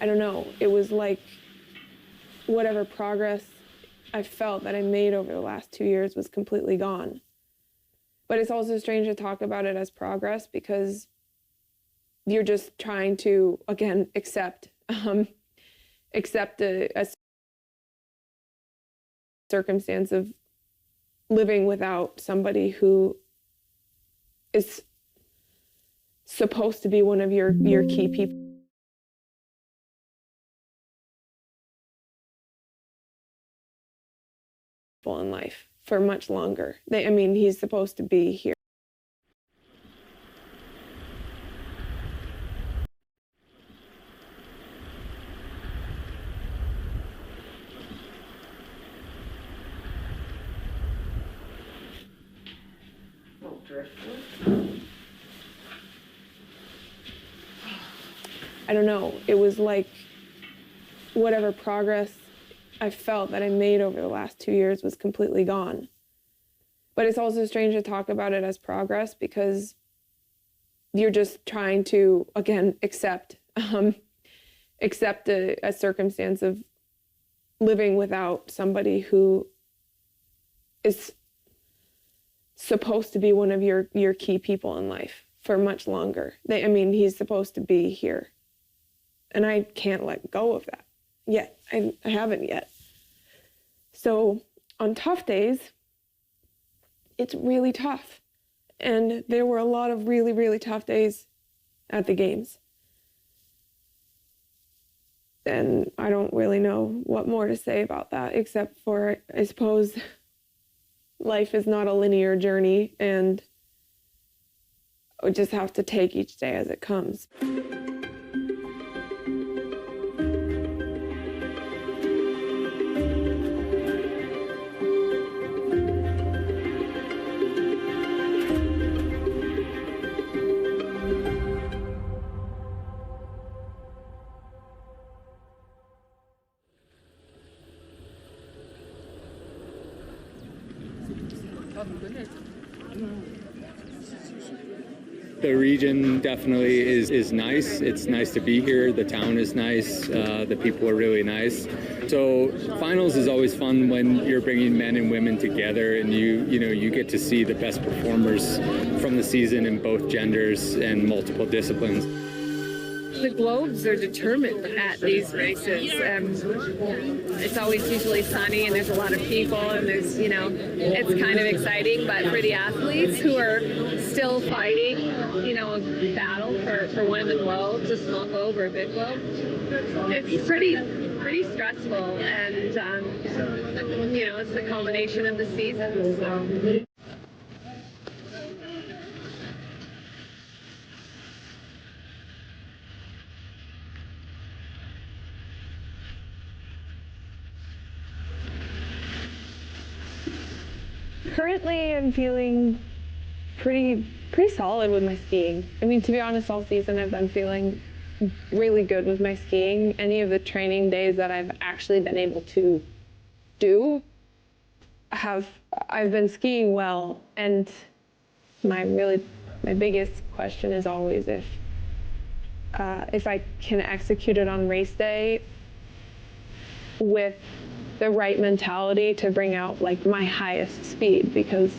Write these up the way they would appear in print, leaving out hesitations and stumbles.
I don't know, it was like whatever progress I felt that I made over the last 2 years was completely gone. But it's also strange to talk about it as progress because you're just trying to, again, accept a circumstance of living without somebody who is supposed to be one of your key people in life for much longer. I mean, he's supposed to be here. I don't know, it was like whatever progress I felt that I made over the last 2 years was completely gone. But it's also strange to talk about it as progress because you're just trying to, again, accept a circumstance of living without somebody who is supposed to be one of your key people in life for much longer. I mean, he's supposed to be here. And I can't let go of that yet. I haven't yet. So on tough days, it's really tough. And there were a lot of really, really tough days at the games. And I don't really know what more to say about that, except for, I suppose, life is not a linear journey, and we just have to take each day as it comes. The region definitely is nice. It's nice to be here. The town is nice. The people are really nice. So finals is always fun when you're bringing men and women together, and you get to see the best performers from the season in both genders and multiple disciplines. The Globes are determined at these races. It's always usually sunny and there's a lot of people and there's, it's kind of exciting, but for the athletes who are still fighting, a battle for one of the globes, a small globe or a big globe, it's pretty stressful, and, it's the culmination of the season, so. Currently, I'm feeling pretty solid with my skiing. I mean, to be honest, all season I've been feeling really good with my skiing. Any of the training days that I've actually been able to do, I've been skiing well. And my biggest question is always if I can execute it on race day with the right mentality to bring out like my highest speed, because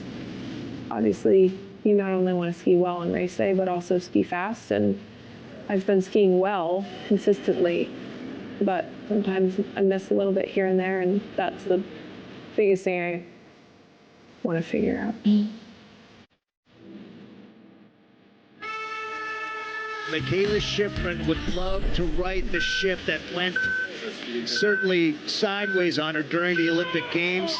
obviously you not only want to ski well on race day but also ski fast, and I've been skiing well consistently, but sometimes I miss a little bit here and there, and that's the biggest thing I want to figure out. Mikaela Shiffrin would love to right the ship that went certainly sideways on her during the Olympic Games.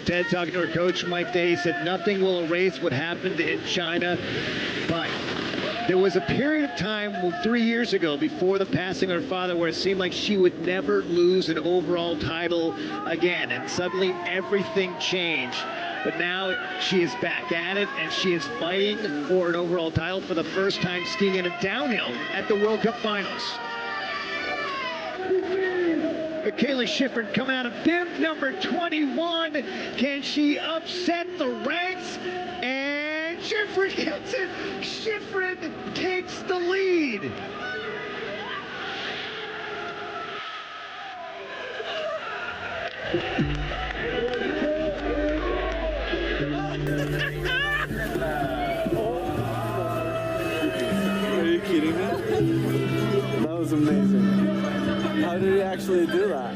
Ted, talking to her coach Mike Day, said nothing will erase what happened in China, but there was a period of time 3 years ago before the passing of her father where it seemed like she would never lose an overall title again, and suddenly everything changed. But now she is back at it, and she is fighting for an overall title for the first time skiing in a downhill at the World Cup Finals. Mikaela Shiffrin coming out of bib number 21. Can she upset the ranks? And Shiffrin gets it. Shiffrin takes the lead. Are you kidding me? That was amazing. How did he actually do that?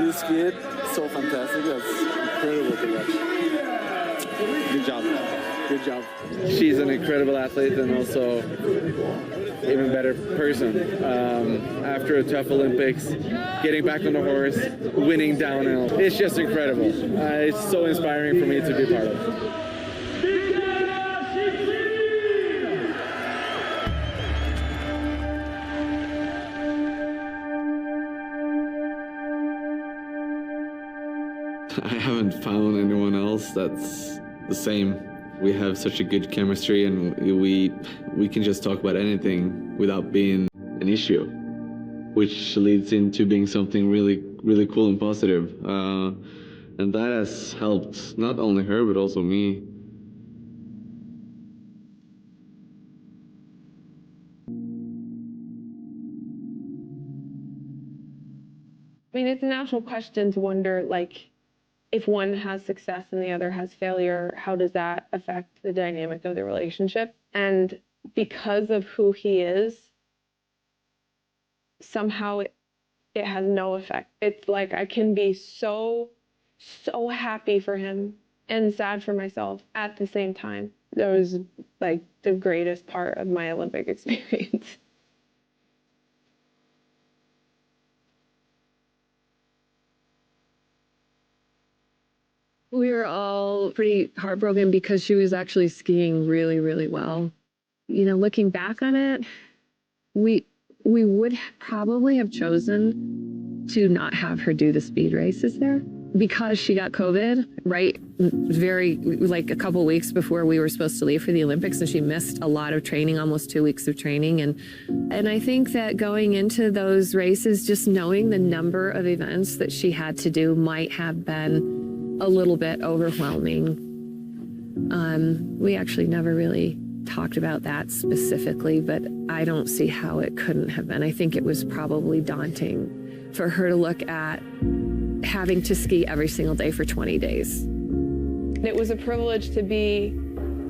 You skied so fantastic. That's incredible to watch. Good job. Good job. She's an incredible athlete and also even better person. After a tough Olympics, getting back on the horse, winning downhill. It's just incredible. It's so inspiring for me to be part of. I haven't found anyone else that's the same. We have such a good chemistry and we can just talk about anything without being an issue, which leads into being something really, really cool and positive. And that has helped not only her, but also me. I mean, it's a natural question to wonder, like, if one has success and the other has failure, how does that affect the dynamic of the relationship? And because of who he is, somehow it has no effect. It's like I can be so happy for him and sad for myself at the same time. That was like the greatest part of my Olympic experience. We were all pretty heartbroken because she was actually skiing really, really well. You know, looking back on it, we would probably have chosen to not have her do the speed races there because she got COVID, right? Like a couple weeks before we were supposed to leave for the Olympics, and she missed a lot of training, almost 2 weeks of training. And I think that going into those races, just knowing the number of events that she had to do might have been a little bit overwhelming. We actually never really talked about that specifically, but I don't see how it couldn't have been. I think it was probably daunting for her to look at having to ski every single day for 20 days. It was a privilege to be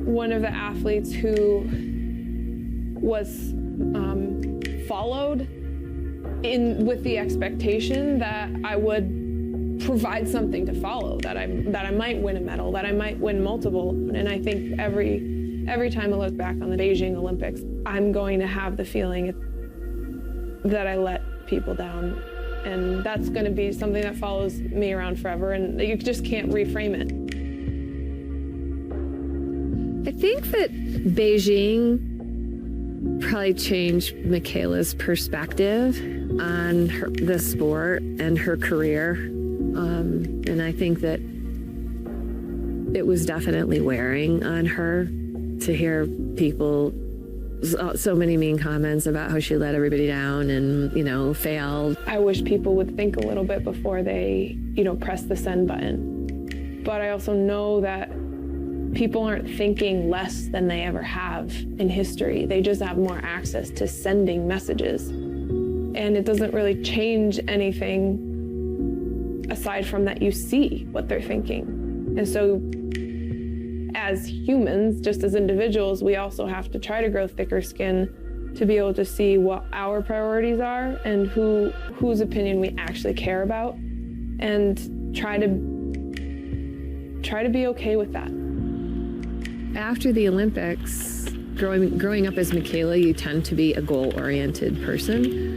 one of the athletes who was followed with the expectation that I would provide something to follow, that I might win a medal, that I might win multiple. And I think every time I look back on the Beijing Olympics, I'm going to have the feeling that I let people down. And that's going to be something that follows me around forever, and you just can't reframe it. I think that Beijing probably changed Mikaela's perspective on the sport and her career. And I think that it was definitely wearing on her to hear people, so many mean comments about how she let everybody down and, you know, failed. I wish people would think a little bit before they, press the send button. But I also know that people aren't thinking less than they ever have in history. They just have more access to sending messages. And it doesn't really change anything aside from that you see what they're thinking. And so as humans, just as individuals, we also have to try to grow thicker skin to be able to see what our priorities are and whose opinion we actually care about, and try to be okay with that. After the Olympics, growing up as Mikaela, you tend to be a goal-oriented person.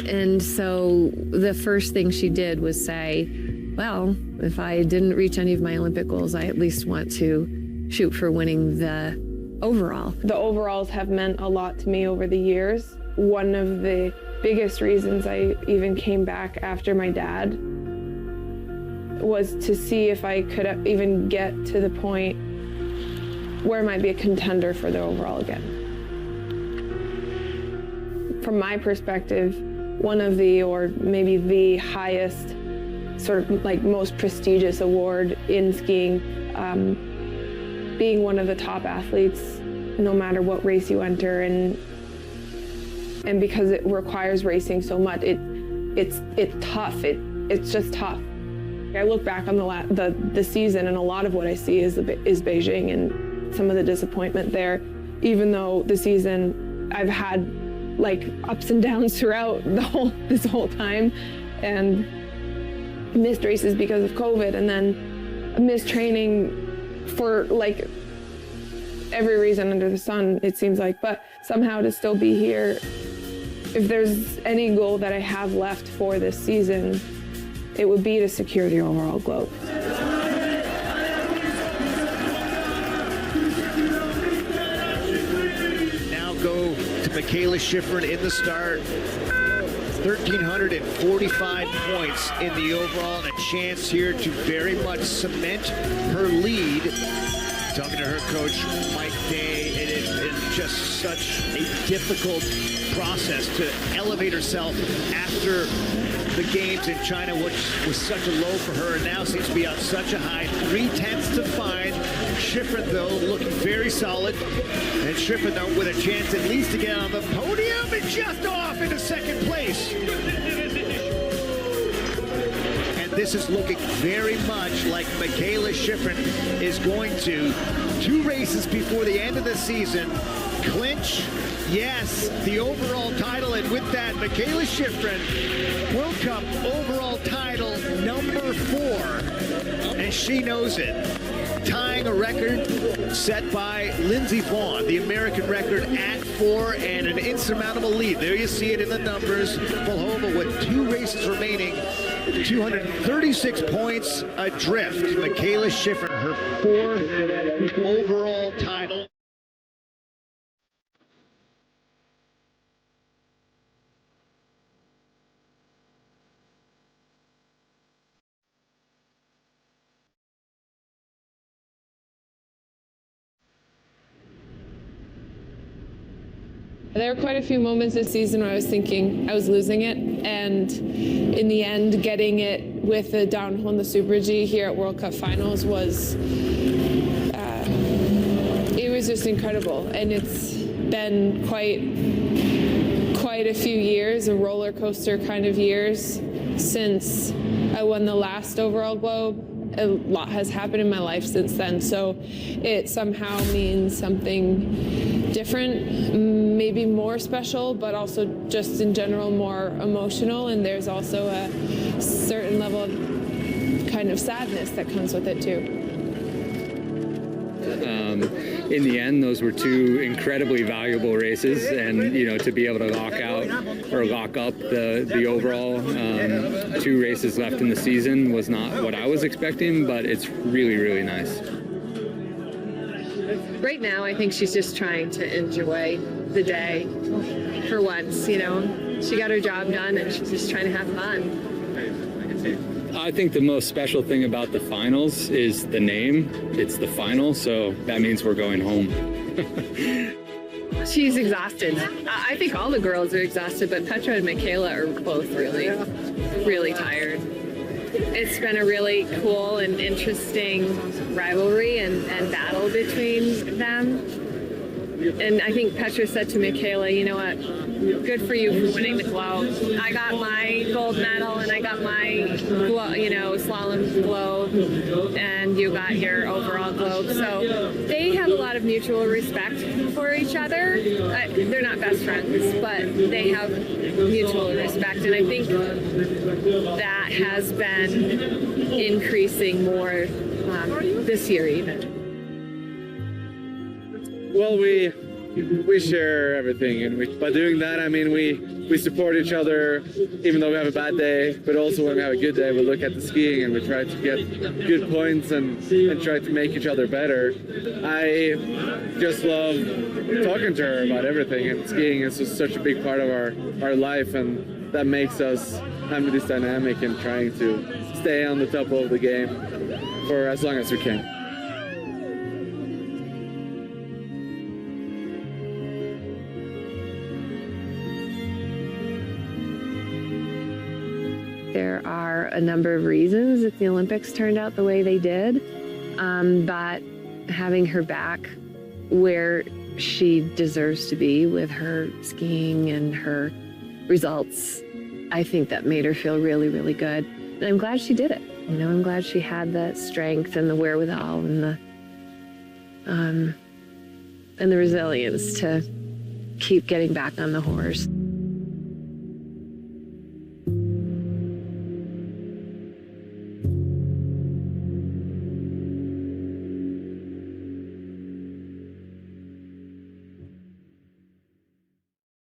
And so the first thing she did was say, well, if I didn't reach any of my Olympic goals, I at least want to shoot for winning the overall. The overalls have meant a lot to me over the years. One of the biggest reasons I even came back after my dad was to see if I could even get to the point where I might be a contender for the overall again. From my perspective, one of the, or maybe the highest, sort of like most prestigious award in skiing being one of the top athletes, no matter what race you enter, and because it requires racing so much, it's tough. It's just tough. I look back on the season, and a lot of what I see is Beijing and some of the disappointment there. Even though the season I've had like ups and downs throughout this whole time, and missed races because of COVID, and then missed training for like every reason under the sun, it seems like. But somehow to still be here, if there's any goal that I have left for this season, it would be to secure the overall globe. Now go to Mikaela Shiffrin in the start. 1,345 points in the overall, and a chance here to very much cement her lead. Talking to her coach, Mike Day, it has been just such a difficult process to elevate herself after the games in China, which was such a low for her, and now seems to be on such a high. 3/10 to find. Shiffrin, though, looking very solid. And Shiffrin, though, with a chance at least to get on the podium, and just off into second place. And this is looking very much like Mikaela Shiffrin is going to, 2 races before the end of the season, clinch, yes, the overall title. And with that, Mikaela Shiffrin, World Cup overall title number 4. And she knows it. Tying a record set by Lindsey Vonn, the American record at 4, and an insurmountable lead. There you see it in the numbers. Volhova with 2 races remaining, 236 points adrift. Mikaela Shiffrin, her 4th overall title. There were quite a few moments this season where I was thinking I was losing it, and in the end, getting it with the downhill in the Super G here at World Cup Finals was it was just incredible. And it's been quite a few years, a roller coaster kind of years, since I won the last overall globe. A lot has happened in my life since then, so it somehow means something different, maybe more special, but also just in general more emotional. And there's also a certain level of kind of sadness that comes with it too. In the end, those were 2 incredibly valuable races, and to be able to lock up the overall 2 races left in the season was not what I was expecting, but it's really, really nice. Right now, I think she's just trying to enjoy the day for once, She got her job done, and she's just trying to have fun. I think the most special thing about the finals is the name. It's the final, so that means we're going home. She's exhausted. I think all the girls are exhausted, but Petra and Mikaela are both really, really tired. It's been a really cool and interesting rivalry and battle between them. And I think Petra said to Mikaela, you know what, good for you for winning the globe. I got my gold medal and I got my slalom globe, and you got your overall globe. So they have a lot of mutual respect for each other. They're not best friends, but they have mutual respect. And I think that has been increasing more this year even. Well, we share everything, and by doing that, I mean we support each other, even though we have a bad day. But also when we have a good day, we look at the skiing and we try to get good points and try to make each other better. I just love talking to her about everything, and skiing is just such a big part of our life, and that makes us have this dynamic and trying to stay on the top of the game for as long as we can. There are a number of reasons that the Olympics turned out the way they did, but having her back where she deserves to be with her skiing and her results, I think that made her feel really, really good. And I'm glad she did it. You know, I'm glad she had the strength and the wherewithal and the resilience to keep getting back on the horse.